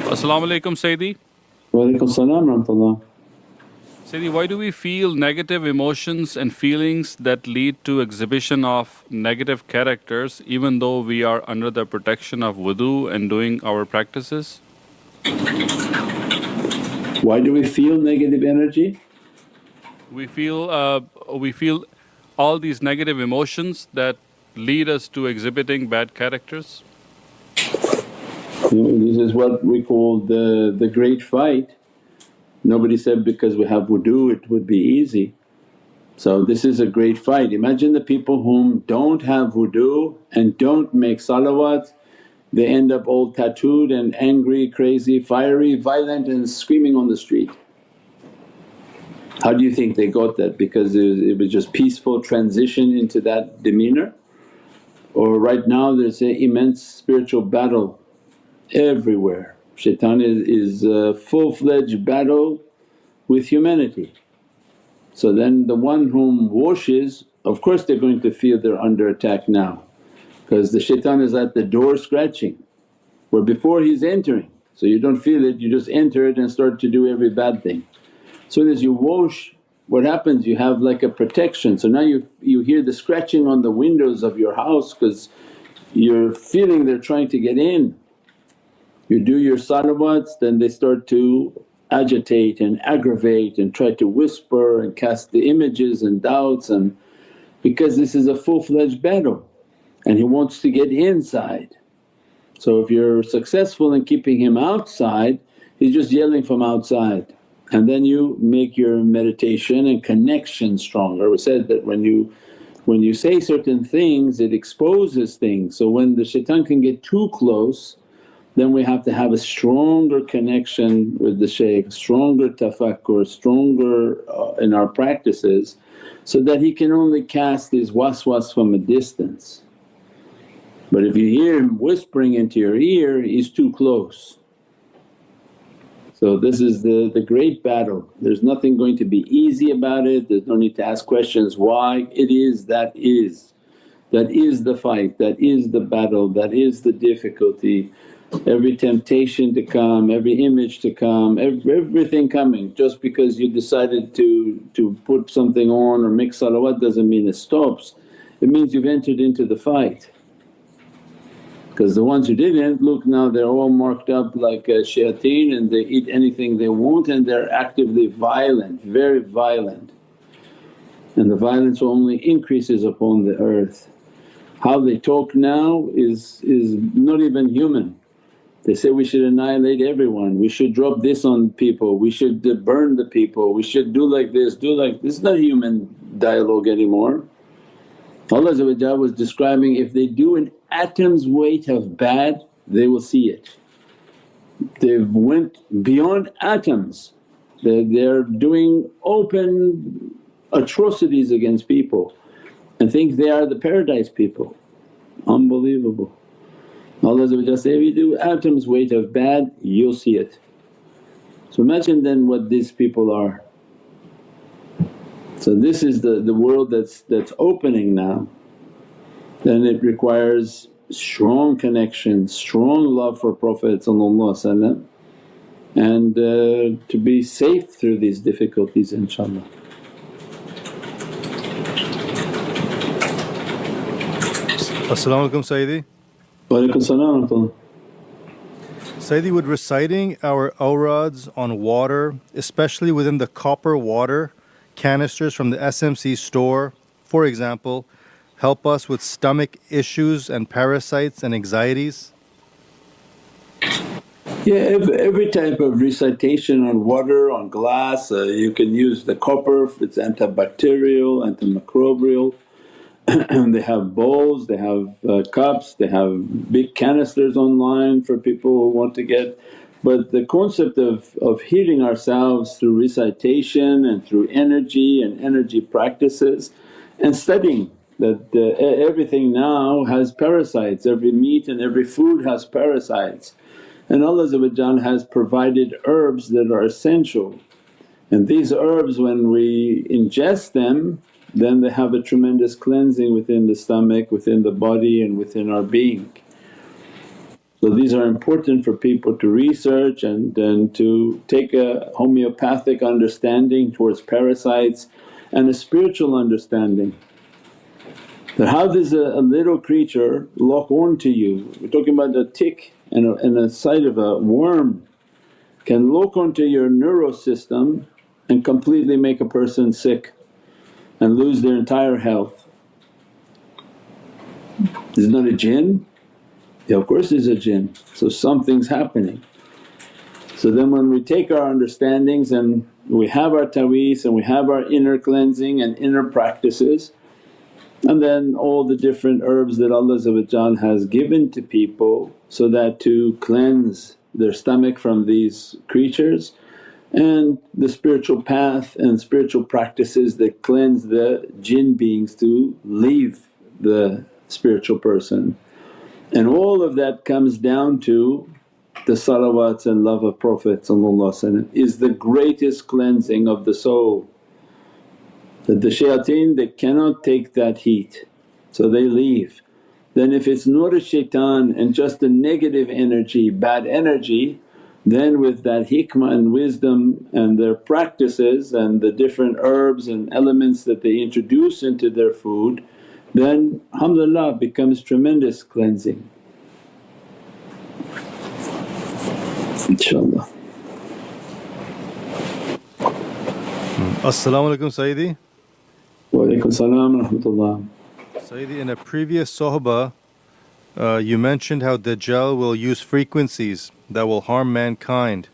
Assalamu alaikum, Sayyidi. Wa alaikum salam rahmatullah. Sayyidi, why do we feel negative emotions and feelings that lead to exhibition of negative characters even though we are under the protection of wudu and doing our practices? Why do we feel negative energy? We feel all these negative emotions that lead us to exhibiting bad characters. This is what we call the great fight. Nobody said because we have wudu it would be easy. So this is a great fight. Imagine the people whom don't have wudu and don't make salawat, they end up all tattooed and angry, crazy, fiery, violent and screaming on the street. How do you think they got that? Because it was just peaceful transition into that demeanour? Or right now there's an immense spiritual battle everywhere. Shaitan is a full-fledged battle with humanity. So then the one whom washes, of course they're going to feel they're under attack now because the shaitan is at the door scratching, where before he's entering. So you don't feel it, you just enter it and start to do every bad thing. Soon as you wash, what happens? You have like a protection. So now you hear the scratching on the windows of your house because you're feeling they're trying to get in. You do your salawats, then they start to agitate and aggravate and try to whisper and cast the images and doubts, and because this is a full-fledged battle and he wants to get inside. So if you're successful in keeping him outside, he's just yelling from outside. And then you make your meditation and connection stronger. We said that when you say certain things it exposes things, so when the shaitan can get too close then we have to have a stronger connection with the shaykh, stronger tafakkur, stronger in our practices, so that he can only cast his waswas from a distance. But if you hear him whispering into your ear, he's too close. So this is the great battle. There's nothing going to be easy about it, there's no need to ask questions why. It is that is. That is the fight, that is the battle, that is the difficulty. Every temptation to come, every image to come, everything coming. Just because you decided to put something on or make salawat doesn't mean it stops, it means you've entered into the fight. Because the ones who didn't, look now they're all marked up like shayateen and they eat anything they want and they're actively violent, very violent. And the violence only increases upon the earth. How they talk now is not even human. They say, we should annihilate everyone, we should drop this on people, we should burn the people, we should do like this, do like this. It's not human dialogue anymore. Allah was describing, if they do an atom's weight of bad they will see it. They've went beyond atoms, they're doing open atrocities against people and think they are the paradise people. Unbelievable. Allah say, if you do atom's weight of bad you'll see it. So imagine then what these people are. So this is the world that's opening now. Then it requires strong connection, strong love for Prophet and to be safe through these difficulties inshaAllah. As-salamu alaykum Sayyidi. Wa alaikum salam rahmatullah. Sayyidi, would reciting our awrads on water, especially within the copper water canisters from the SMC store for example, help us with stomach issues and parasites and anxieties? Yeah, every type of recitation on water, on glass, you can use the copper, it's antibacterial, antimicrobial. They have bowls, they have cups, they have big canisters online for people who want to get. But the concept of healing ourselves through recitation and through energy and energy practices and studying that everything now has parasites, every meat and every food has parasites. And Allah has provided herbs that are essential, and these herbs when we ingest them then they have a tremendous cleansing within the stomach, within the body and within our being. So these are important for people to research and to take a homeopathic understanding towards parasites and a spiritual understanding. That how does a little creature lock on to you? We're talking about a tick and a sight of a worm can lock onto your neurosystem and completely make a person sick and lose their entire health. Is it not a jinn? Yeah, of course it's a jinn, so something's happening. So then when we take our understandings and we have our taweez and we have our inner cleansing and inner practices, and then all the different herbs that Allah has given to people so that to cleanse their stomach from these creatures, and the spiritual path and spiritual practices that cleanse the jinn beings to leave the spiritual person. And all of that comes down to the salawats and love of Prophet is the greatest cleansing of the soul. That the shayateen they cannot take that heat, so they leave. Then if it's nur shaitan and just a negative energy, bad energy, then with that hikmah and wisdom and their practices and the different herbs and elements that they introduce into their food, then alhamdulillah becomes tremendous cleansing. InshaAllah. As-salamu alaykum Sayyidi. Wa alaykum salam wa rahmatullah. Sayyidi, in a previous sohbah you mentioned how Dajjal will use frequencies that will harm mankind.